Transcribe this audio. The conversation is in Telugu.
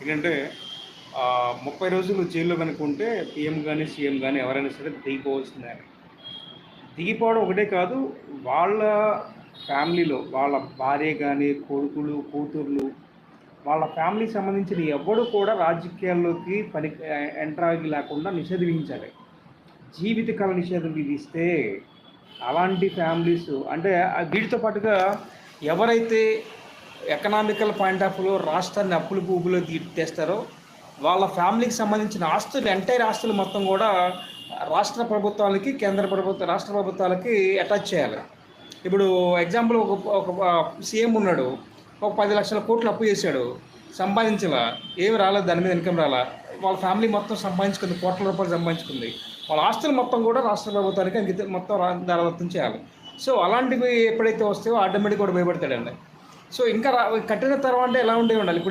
ఏంటంటే 30 రోజులు జైల్లో కనుక ఉంటే పీఎం కానీ, సీఎం కానీ ఎవరైనా సరే దిగిపోవాల్సిందే అని. దిగిపోవడం ఒకటే కాదు, వాళ్ళ ఫ్యామిలీలో వాళ్ళ భార్య కానీ, కొడుకులు, కూతుర్లు, వాళ్ళ ఫ్యామిలీకి సంబంధించిన ఎవ్వడు కూడా రాజకీయాల్లోకి ఎంటర్ అయ్యి లేకుండా నిషేధించాలి. జీవితకాల నిషేధం విధిస్తే అలాంటి ఫ్యామిలీస్ అంటే వీటితో పాటుగా ఎవరైతే ఎకనామికల్ పాయింట్ ఆఫ్ వ్యూలో రాష్ట్రాన్ని అప్పులు ఊబిలో తీస్తారో వాళ్ళ ఫ్యామిలీకి సంబంధించిన ఆస్తులు, ఎంటైర్ ఆస్తులు మొత్తం కూడా రాష్ట్ర ప్రభుత్వాలకి, రాష్ట్ర ప్రభుత్వాలకి అటాచ్ చేయాలి. ఇప్పుడు ఎగ్జాంపుల్ ఒక సీఎం ఉన్నాడు, ఒక 10 లక్షల కోట్లు అప్పు చేశాడు, సంపాదించలా, ఏమి రాలేదు, దాని మీద ఇన్కమ్ రాలా, వాళ్ళ ఫ్యామిలీ మొత్తం సంపాదించుకుంది, కోట్ల రూపాయలు సంపాదించుకుంది, వాళ్ళ ఆస్తులు మొత్తం కూడా రాష్ట్ర ప్రభుత్వానికి మొత్తం దారాదత్తం చేయాలి. సో అలాంటివి ఎప్పుడైతే వస్తాయో ఆటోమేటిక్ కూడా భయపడతాడండి. సో ఇంకా కట్టిన తర్వాత ఎలా ఉండే ఉండాలి.